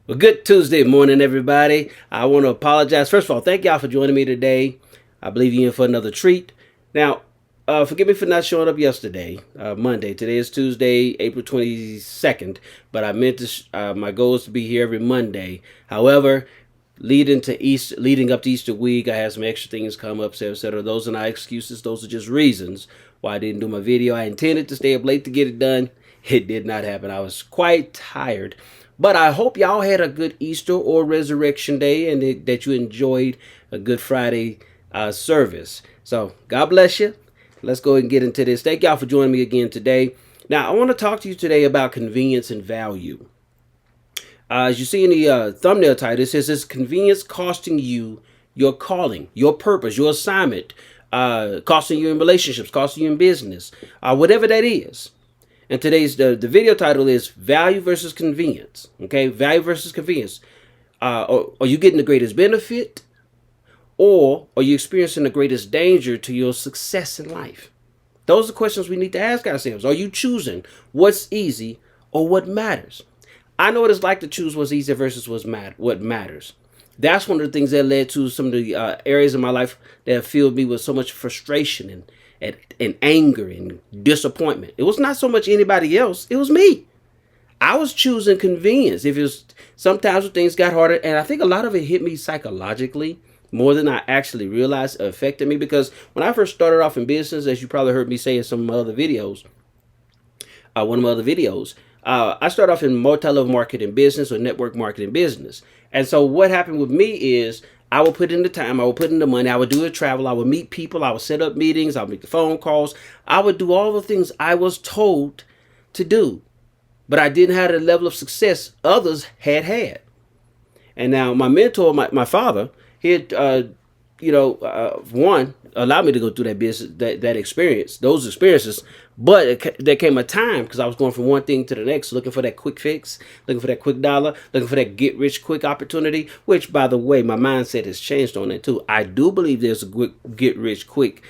Well, good Tuesday morning, everybody. I want to apologize. First of all, thank y'all for joining me today. I believe you're in for another treat. Now, forgive me for not showing up yesterday, Monday. Today is Tuesday, April 22nd, but I meant to. My goal is to be here every Monday. However, leading up to Easter week, I had some extra things come up, etc. Those are not excuses. Those are just reasons why I didn't do my video. I intended to stay up late to get it done. It did not happen. I was quite tired. But I hope y'all had a good Easter or Resurrection Day and that you enjoyed a Good Friday service. So, God bless you. Let's go ahead and get into this. Thank y'all for joining me again today. Now, I want to talk to you today about convenience and value. As you see in the thumbnail title, it says, is convenience costing you your calling, your purpose, your assignment, costing you in relationships, costing you in business, whatever that is. And today's the video title is Value versus Convenience. Okay, value versus convenience. Are you getting the greatest benefit, or are you experiencing the greatest danger to your success in life? Those are questions we need to ask ourselves. Are you choosing what's easy or what matters? I know what it's like to choose what's easy versus what matters. That's one of the things that led to some of the areas of my life that filled me with so much frustration and anger and disappointment. It was not so much anybody else, it was me. I was choosing convenience. If it was sometimes when things got harder, and I think a lot of it hit me psychologically more than I actually realized it affected me, because when I first started off in business, as you probably heard me say in some of my other videos, I started off in multi-level marketing business or network marketing business. And so what happened with me is I would put in the time, I would put in the money, I would do the travel, I would meet people, I would set up meetings, I would make the phone calls, I would do all the things I was told to do. But I didn't have the level of success others had. And now my mentor, my father, he had, one, allowed me to go through that business, that experience, those experiences. But there came a time, because I was going from one thing to the next, looking for that quick fix, looking for that quick dollar, looking for that get rich quick opportunity, which, by the way, my mindset has changed on that too. I do believe there's a quick get rich quick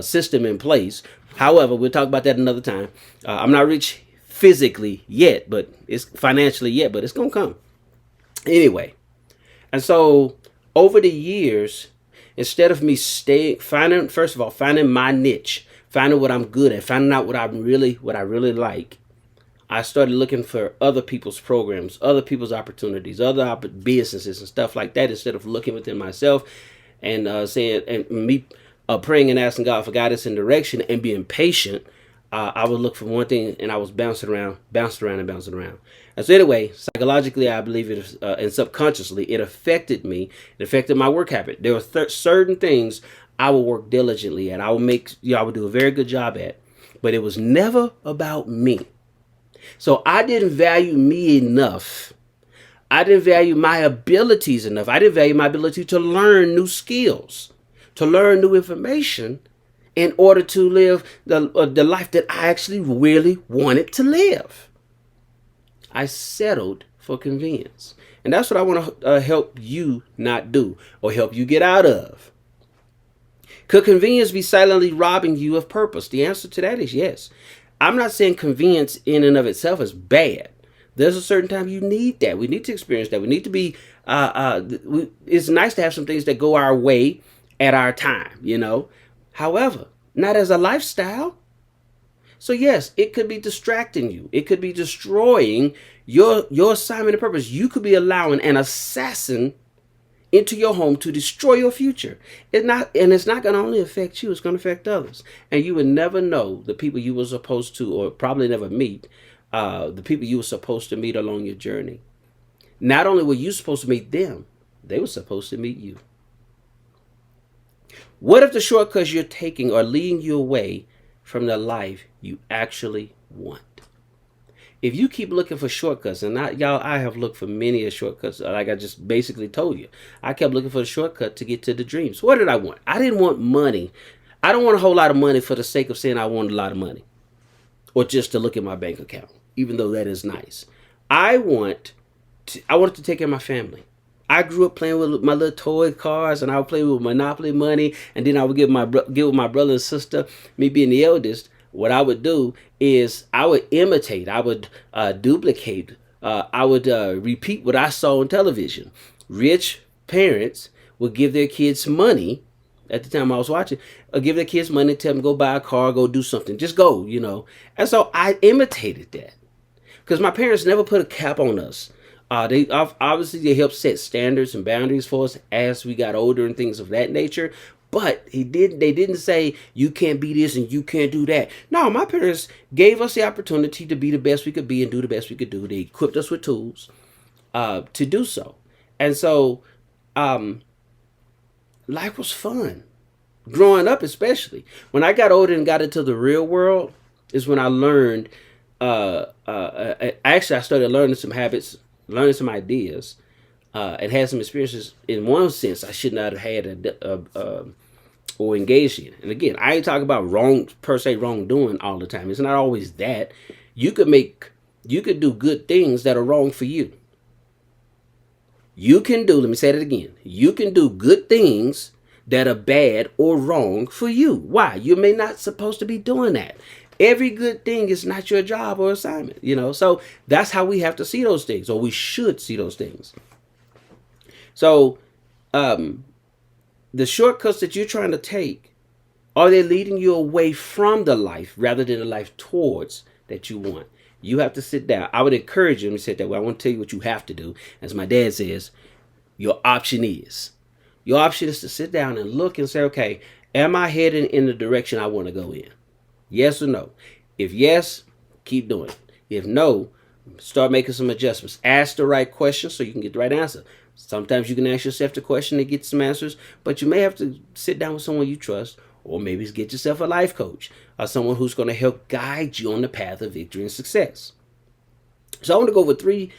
system in place. However, we'll talk about that another time. I'm not rich physically yet, but it's financially yet, but it's going to come. Anyway, and so over the years, instead of me finding my niche, finding what I'm good at, finding out what I really like, I started looking for other people's programs, other people's opportunities, other businesses and stuff like that, instead of looking within myself and praying and asking God for guidance and direction and being patient. I would look for one thing, and I was bouncing around. And so anyway, psychologically, I believe it, and subconsciously, it affected me. It affected my work habit. There were certain things I would work diligently at. I would do a very good job at, but it was never about me. So I didn't value me enough. I didn't value my abilities enough. I didn't value my ability to learn new skills, to learn new information, in order to live the life that I actually really wanted to live. I settled for convenience. And that's what I want to help you not do, or help you get out of. Could convenience be silently robbing you of purpose? The answer to that is yes. I'm not saying convenience in and of itself is bad. There's a certain time you need that. We need to experience that. We need to be, it's nice to have some things that go our way at our time, However, not as a lifestyle. So yes, it could be distracting you. It could be destroying your assignment and purpose. You could be allowing an assassin into your home to destroy your future. It's not going to only affect you, it's going to affect others. And you would never know the people you were supposed to, or probably never meet, the people you were supposed to meet along your journey. Not only were you supposed to meet them, they were supposed to meet you. What if the shortcuts you're taking are leading you away from the life you actually want? If you keep looking for shortcuts, and I have looked for many shortcuts, like I just basically told you. I kept looking for the shortcut to get to the dreams. What did I want? I didn't want money. I don't want a whole lot of money for the sake of saying I wanted a lot of money, or just to look at my bank account, even though that is nice. I wanted to take care of my family. I grew up playing with my little toy cars, and I would play with Monopoly money, and then I would get with my brother and sister. Me being the eldest, what I would do is I would imitate, I would duplicate I would repeat what I saw on television. Rich parents would give their kids money at the time I was watching, give their kids money, tell them go buy a car, go do something, just go, you know. And so I imitated that because my parents never put a cap on us. They obviously they helped set standards and boundaries for us as we got older and things of that nature. But they didn't say you can't be this and you can't do that. No, my parents gave us the opportunity to be the best we could be and do the best we could do. They equipped us with tools to do so, and so um, life was fun growing up, especially when I got older and got into the real world. Is when I learned. Actually, I started learning some habits, learning some ideas, and had some experiences. In one sense, I should not have had or engaged in. And again, I ain't talking about wrong per se wrongdoing all the time. It's not always that. You could do good things that are wrong for you. You can do, let me say that again. You can do good things that are bad or wrong for you. Why? You may not supposed to be doing that. Every good thing is not your job or assignment, you know. So that's how we have to see those things, or we should see those things. So the shortcuts that you're trying to take, are they leading you away from the life rather than the life towards that you want? You have to sit down. I would encourage you, let me say that way. I want to tell you what you have to do. As my dad says, your option is. Your option is to sit down and look and say, okay, am I heading in the direction I want to go in? Yes or no? If yes, keep doing it. If no, start making some adjustments. Ask the right questions so you can get the right answer. Sometimes you can ask yourself the question and get some answers, but you may have to sit down with someone you trust, or maybe get yourself a life coach or someone who's going to help guide you on the path of victory and success. So I want to go over three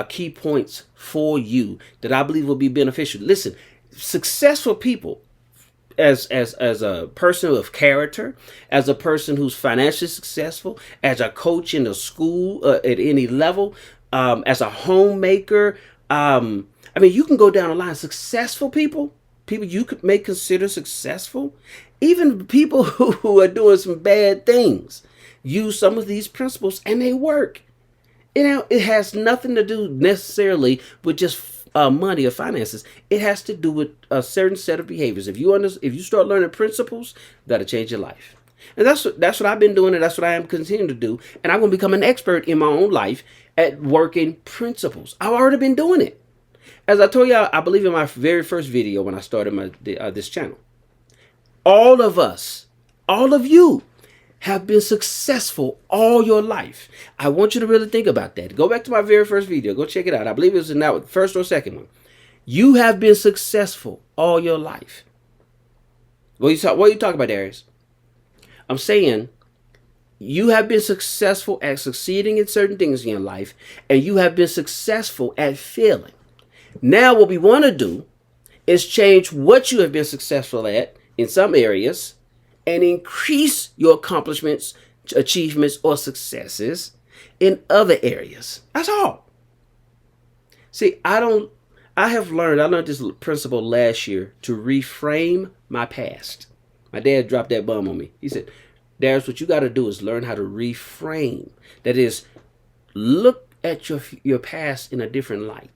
key points for you that I believe will be beneficial. Listen, successful people, as a person of character, as a person who's financially successful, as a coach in a school at any level, as a homemaker. I mean, you can go down the line. Successful people you may consider successful, even people who are doing some bad things, use some of these principles and they work. You know, it has nothing to do necessarily with just money or finances. It has to do with a certain set of behaviors. If you start learning principles, that'll change your life. And that's what I've been doing, and that's what I am continuing to do. And I'm going to become an expert in my own life at working principles. I've already been doing it. As I told you, I believe in my very first video when I started this channel. All of us, all of you, have been successful all your life. I want you to really think about that. Go back to my very first video. Go check it out. I believe it was in that first or second one. You have been successful all your life. What are you talking about, Darius? I'm saying you have been successful at succeeding in certain things in your life, and you have been successful at failing. Now what we want to do is change what you have been successful at in some areas and increase your accomplishments, achievements, or successes in other areas. That's all. See, I learned this principle last year to reframe my past. My dad dropped that bomb on me. He said, Darius, what you got to do is learn how to reframe. That is, look at your past in a different light.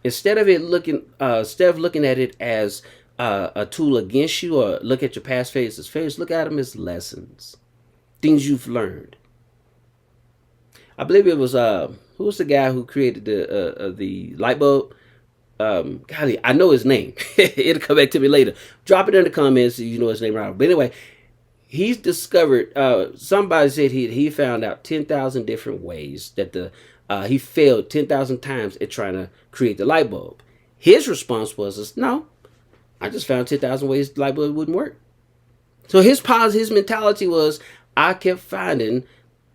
Instead of looking at it as a tool against you, or look at your past failures as failures, look at them as lessons, things you've learned. I believe it was who was the guy who created the light bulb? Golly, I know his name. It'll come back to me later. Drop it in the comments if you know his name right. But anyway, he's discovered. Somebody said he found out 10,000 different ways that he failed 10,000 times at trying to create the light bulb. His response was, no, I just found 10,000 ways the light bulb wouldn't work. So his mentality was, I kept finding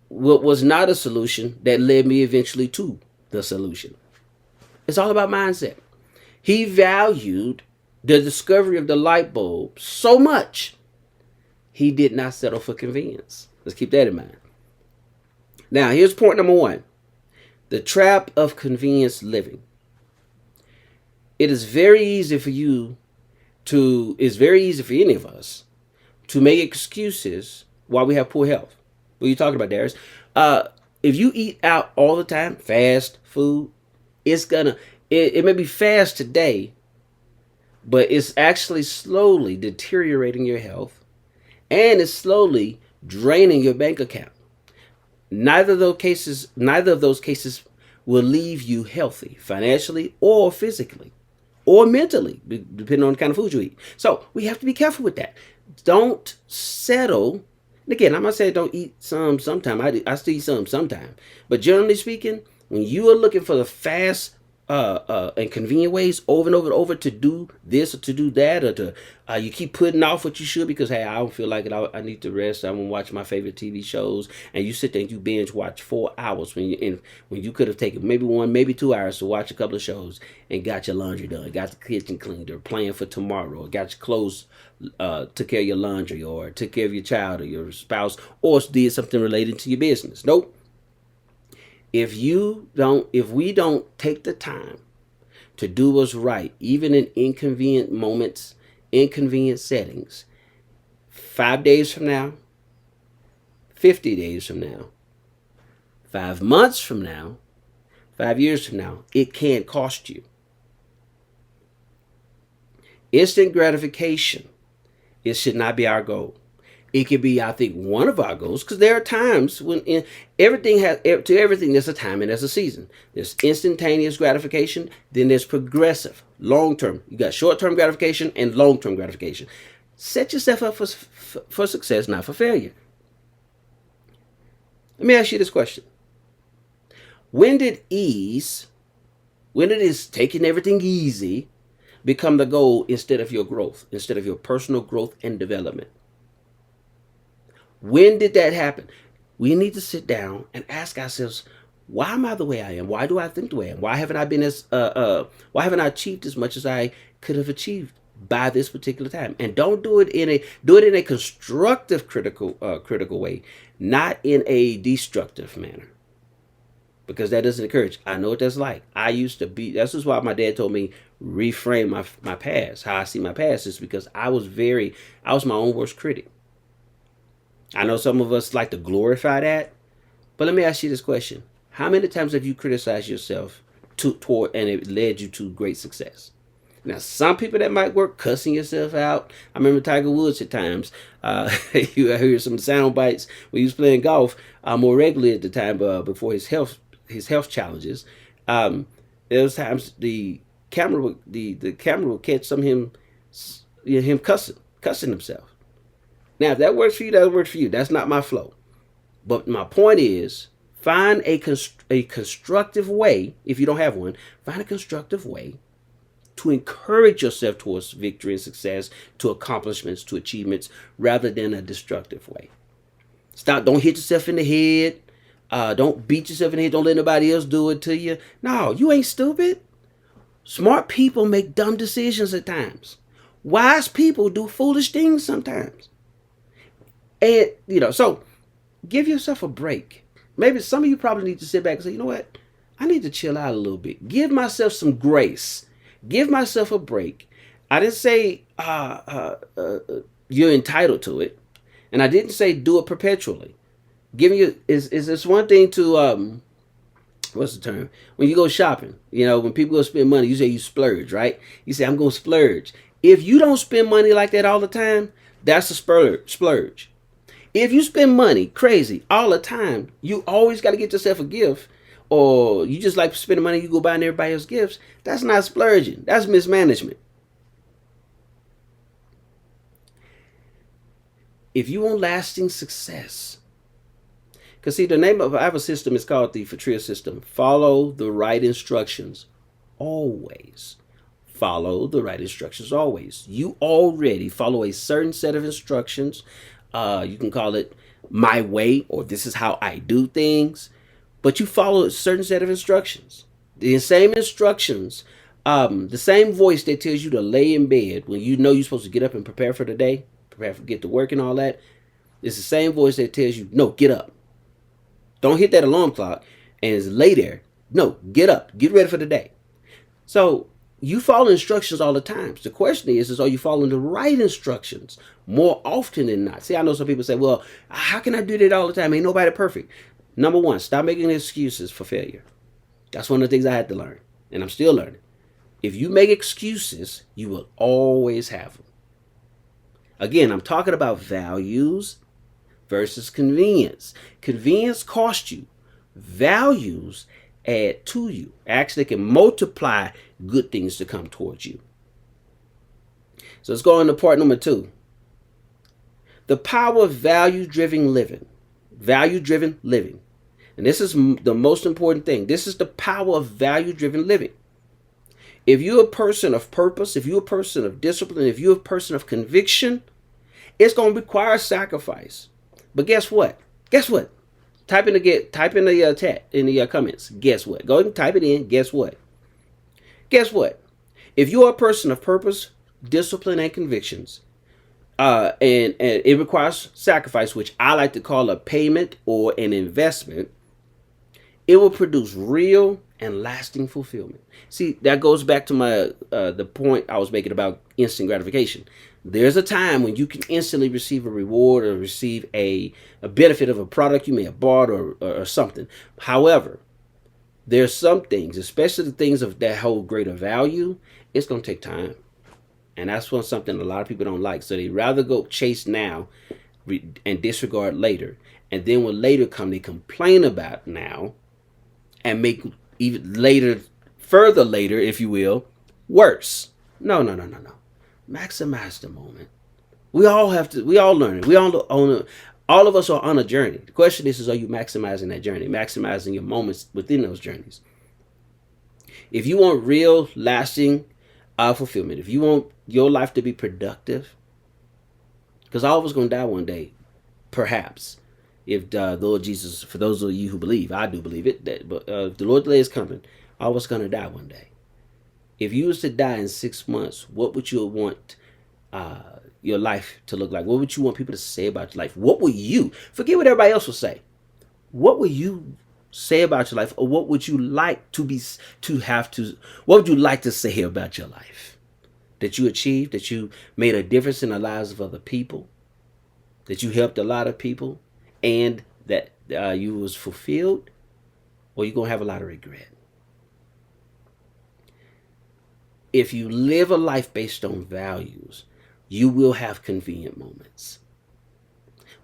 what was not a solution that led me eventually to the solution. It's all about mindset. He valued the discovery of the light bulb so much, he did not settle for convenience. Let's keep that in mind. Now, here's point number one. The trap of convenience living. It is very easy for any of us to make excuses while we have poor health. What are you talking about, Darius? If you eat out all the time, fast food, it may be fast today, but it's actually slowly deteriorating your health, and it's slowly draining your bank account. Neither of those cases will leave you healthy financially or physically or mentally, depending on the kind of food you eat. So we have to be careful with that. Don't settle. And again, I'm not saying don't eat some sometime. I still eat some sometime. But generally speaking, when you are looking for the fast and convenient ways over and over and over to do this or to do that, or to you keep putting off what you should because, hey, I don't feel like it, I need to rest, I want to watch my favorite TV shows, and you sit there and you binge watch 4 hours when you could have taken maybe 1, maybe 2 hours to watch a couple of shows and got your laundry done, got the kitchen cleaned, or planned for tomorrow, or got your clothes, took care of your laundry, or took care of your child or your spouse, or did something related to your business. Nope. If we don't take the time to do what's right, even in inconvenient moments, inconvenient settings, 5 days from now, 50 days from now, 5 months from now, 5 years from now, it can cost you. Instant gratification, it should not be our goal. It could be, I think, one of our goals, because there are times when everything there's a time and there's a season. There's instantaneous gratification, then there's progressive, long-term. You got short-term gratification and long-term gratification. Set yourself up for success, not for failure. Let me ask you this question. When did taking everything easy become the goal instead of your growth, instead of your personal growth and development? When did that happen? We need to sit down and ask ourselves, why am I the way I am? Why do I think the way I am? Why haven't I achieved as much as I could have achieved by this particular time? And don't do it in a constructive critical way, not in a destructive manner. Because that doesn't encourage. I know what that's like. I used to be, that's just why my dad told me reframe my past. How I see my past is because I was my own worst critic. I know some of us like to glorify that, but let me ask you this question. How many times have you criticized yourself toward and it led you to great success? Now, some people that might work cussing yourself out. I remember Tiger Woods at times. You hear some sound bites when he was playing golf more regularly at the time before his health challenges. There was times the camera would catch some of him cussing himself. Now, if that works for you, that works for you. That's not my flow. But my point is, find a constructive way. If you don't have one, find a constructive way to encourage yourself towards victory and success, to accomplishments, to achievements, rather than a destructive way. Don't hit yourself in the head. Don't beat yourself in the head. Don't let nobody else do it to you. No, you ain't stupid. Smart people make dumb decisions at times. Wise people do foolish things sometimes. And, so give yourself a break. Maybe some of you probably need to sit back and say, you know what? I need to chill out a little bit. Give myself some grace. Give myself a break. I didn't say you're entitled to it. And I didn't say do it perpetually. Is this one thing to, what's the term? When you go shopping, when people go spend money, you say you splurge, right? You say, I'm going to splurge. If you don't spend money like that all the time, that's a splurge. If you spend money crazy all the time, you always got to get yourself a gift, or you just like spending money, you go buying everybody else gifts. That's not splurging. That's mismanagement. If you want lasting success, because see, I have a system, it's called the Fatria system. Follow the right instructions always. Follow the right instructions always. You already follow a certain set of instructions. You can call it my way, or this is how I do things, but you follow a certain set of instructions. The same instructions, the same voice that tells you to lay in bed when you know you're supposed to get up and prepare for the day, prepare for get to work and all that. It's the same voice that tells you, no, get up. Don't hit that alarm clock and lay there. No, get up, get ready for the day. So you follow instructions all the time. The question is are you following the right instructions more often than not? See, I know some people say, well, how can I do that all the time? Ain't nobody perfect. Number one, stop making excuses for failure. That's one of the things I had to learn, and I'm still learning. If you make excuses, you will always have them. Again, I'm talking about values versus convenience. Convenience costs you. Values add to you. Actually, can multiply good things to come towards you. So let's go on to part number 2. The power of value-driven living. Value-driven living. And this is the most important thing. This is the power of value-driven living. If you're a person of purpose, if you're a person of discipline, if you're a person of conviction, it's going to require sacrifice. But guess what? Guess what? Type in the chat in the comments. Guess what? Go ahead and type it in. Guess what? Guess what? If you're a person of purpose, discipline, and convictions, and it requires sacrifice, which I like to call a payment or an investment, it will produce real and lasting fulfillment. See, that goes back to my the point I was making about instant gratification. There's a time when you can instantly receive a reward or receive a benefit of a product you may have bought or something. However, there's some things, especially the things of that hold greater value, it's going to take time. And that's something a lot of people don't like. So they rather go chase now and disregard later. And then when later come, they complain about now and make even later, further later, if you will, worse. No. Maximize the moment. We all learn it. We all own it. All of us are on a journey. The question is are you maximizing that journey? Maximizing your moments within those journeys. If you want real, lasting fulfillment, if you want your life to be productive, because all of us going to die one day, perhaps, if the Lord Jesus, for those of you who believe, I do believe it, but if the Lord delay is coming, all of us going to die one day. If you was to die in 6 months, what would you want your life to look like? What would you want people to say about your life? What would you, forget what everybody else will say, what would you say about your life, or what would you like what would you like to say about your life? That you achieved, that you made a difference in the lives of other people, that you helped a lot of people, and that you was fulfilled, or you're going to have a lot of regret. If you live a life based on values, you will have convenient moments.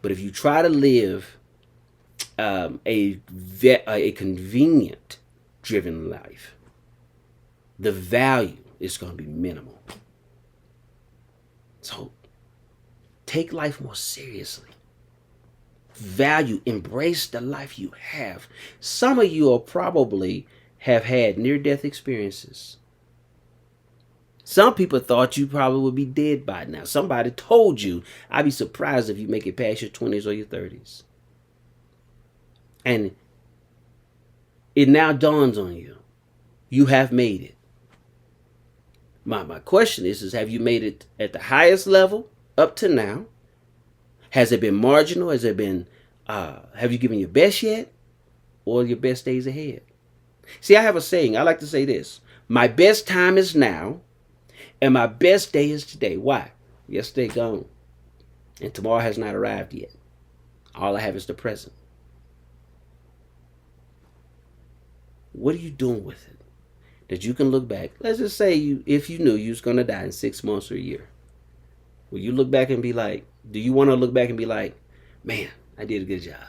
But if you try to live a convenient driven life, the value is going to be minimal. So take life more seriously. Value, embrace the life you have. Some of you will probably have had near-death experiences. Some people thought you probably would be dead by now. Somebody told you, I'd be surprised if you make it past your 20s or your 30s. And it now dawns on you, you have made it. My question is have you made it at the highest level up to now? Has it been marginal? Has it been, have you given your best yet? Or your best days ahead? See, I have a saying. I like to say this. My best time is now. And my best day is today. Why? Yesterday gone. And tomorrow has not arrived yet. All I have is the present. What are you doing with it? That you can look back. Let's just say if you knew you was going to die in 6 months or a year. Will you look back and be like, do you want to look back and be like, man, I did a good job?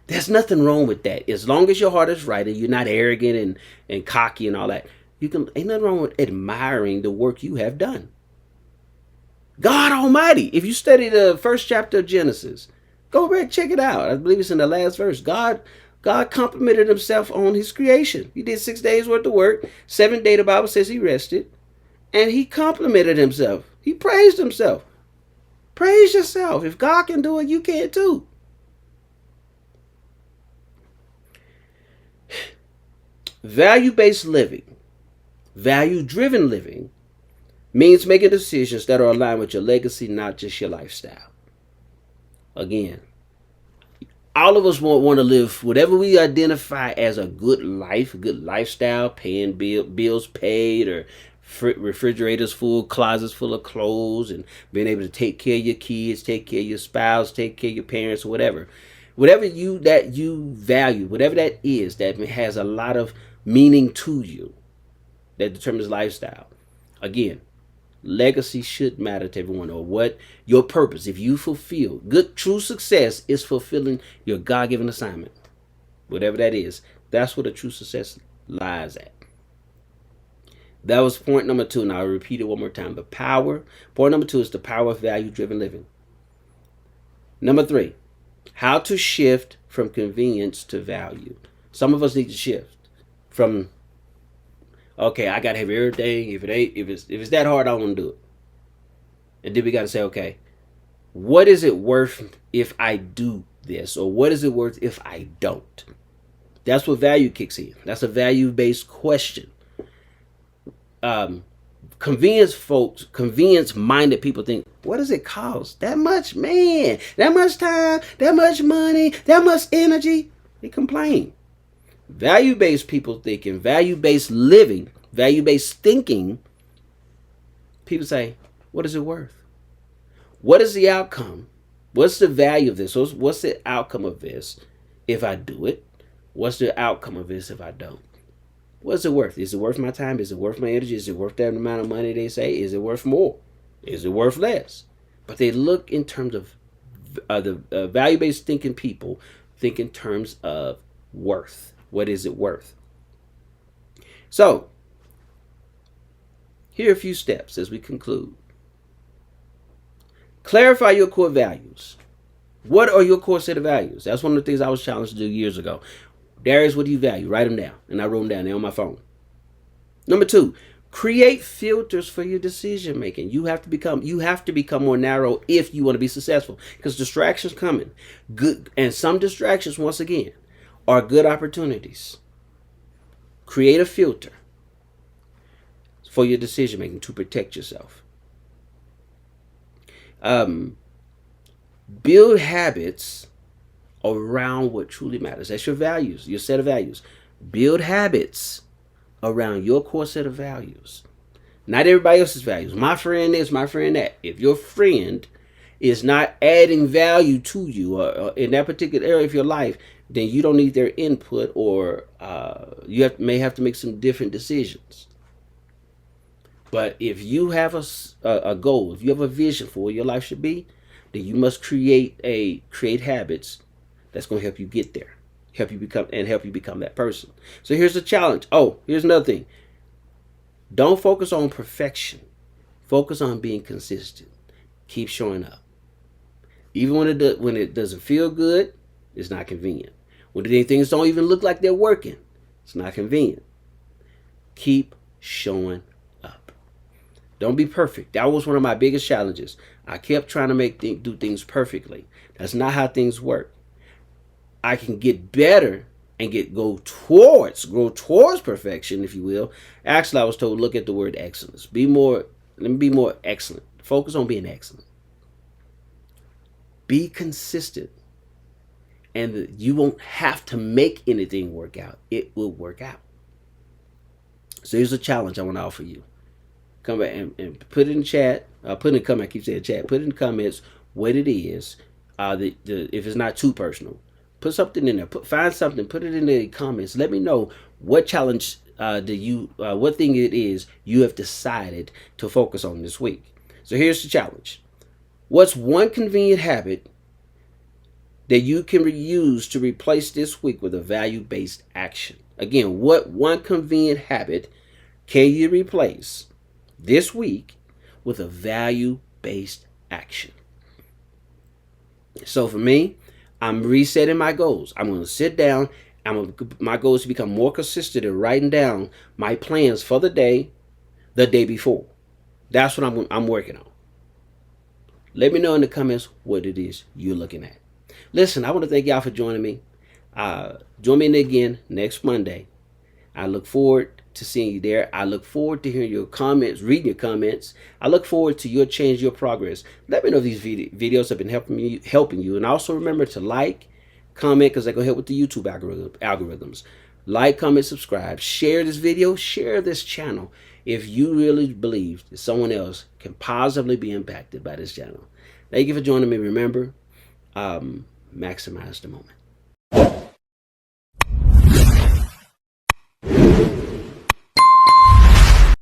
There's nothing wrong with that. As long as your heart is right and you're not arrogant and cocky and all that. Ain't nothing wrong with admiring the work you have done. God Almighty, if you study the first chapter of Genesis, go back, check it out. I believe it's in the last verse. God complimented himself on his creation. He did 6 days worth of work. 7th day, the Bible says he rested. And he complimented himself. He praised himself. Praise yourself. If God can do it, you can too. Value-based living, value-driven living, means making decisions that are aligned with your legacy, not just your lifestyle. Again, all of us want to live whatever we identify as a good life, a good lifestyle, paying bills paid, or refrigerators full, closets full of clothes, and being able to take care of your kids, take care of your spouse, take care of your parents, or whatever. whatever that you value, whatever that is that has a lot of meaning to you, that determines lifestyle. Again, legacy should matter to everyone, or what your purpose. If you fulfill good, true success is fulfilling your God-given assignment, whatever that is. That's where the true success lies at. That was point number 2. Now I'll repeat it one more time. Point number 2 is the power of value-driven living. Number 3, how to shift from convenience to value. Some of us need to shift from, okay, I gotta have everything. If it's that hard, I don't want to do it. And then we gotta say, okay, what is it worth if I do this, or what is it worth if I don't? That's what value kicks in. That's a value-based question. Convenience-minded people think, what does it cost? That much, man, that much time, that much money, that much energy. They complain. Value-based people thinking, value-based living, value-based thinking, people say, what is it worth? What is the outcome? What's the value of this? What's the outcome of this if I do it? What's the outcome of this if I don't? What's it worth? Is it worth my time? Is it worth my energy? Is it worth that amount of money they say? Is it worth more? Is it worth less? But they look in terms of the value-based thinking people think in terms of worth. What is it worth? So, here are a few steps as we conclude. Clarify your core values. What are your core set of values? That's one of the things I was challenged to do years ago. Darius, what do you value? Write them down. And I wrote them down. They're on my phone. Number 2, create filters for your decision making. You have to become more narrow if you want to be successful, because distractions coming. Good, and some distractions, once again, are good opportunities. Create a filter for your decision making to protect yourself. Build habits around what truly matters. That's your values, your set of values. Build habits around your core set of values. Not everybody else's values. My friend this, my friend that. If your friend is not adding value to you or in that particular area of your life, then you don't need their input, or you may have to make some different decisions. But if you have a goal, if you have a vision for what your life should be, then you must create habits that's going to help you get there, help you become that person. So here's the challenge. Oh, here's another thing. Don't focus on perfection. Focus on being consistent. Keep showing up. Even when it doesn't feel good, it's not convenient. When things don't even look like they're working, it's not convenient. Keep showing up. Don't be perfect. That was one of my biggest challenges. I kept trying to do things perfectly. That's not how things work. I can get better and grow towards perfection, if you will. Actually, I was told, look at the word excellence. Let me be more excellent. Focus on being excellent. Be consistent. And you won't have to make anything work out. It will work out. So here's a challenge I want to offer you. Come back and put it in chat. Put in the comment. I keep saying chat. Put in the comments what it is. If it's not too personal, put something in there. Find something. Put it in the comments. Let me know what challenge what thing it is you have decided to focus on this week. So here's the challenge. What's one convenient habit that you can use to replace this week with a value-based action? Again, what one convenient habit can you replace this week with a value-based action? So for me, I'm resetting my goals. I'm going to sit down. My goal is to become more consistent in writing down my plans for the day before. That's what I'm working on. Let me know in the comments what it is you're looking at. Listen, I want to thank y'all for joining me. Join me again next Monday. I look forward to seeing you there. I look forward to hearing your comments, reading your comments. I look forward to your change, your progress. Let me know if these videos have been helping you. And also remember to like, comment, because they're going to help with the YouTube algorithms. Like, comment, subscribe. Share this video. Share this channel if you really believe that someone else can positively be impacted by this channel. Thank you for joining me. Remember, maximize the moment.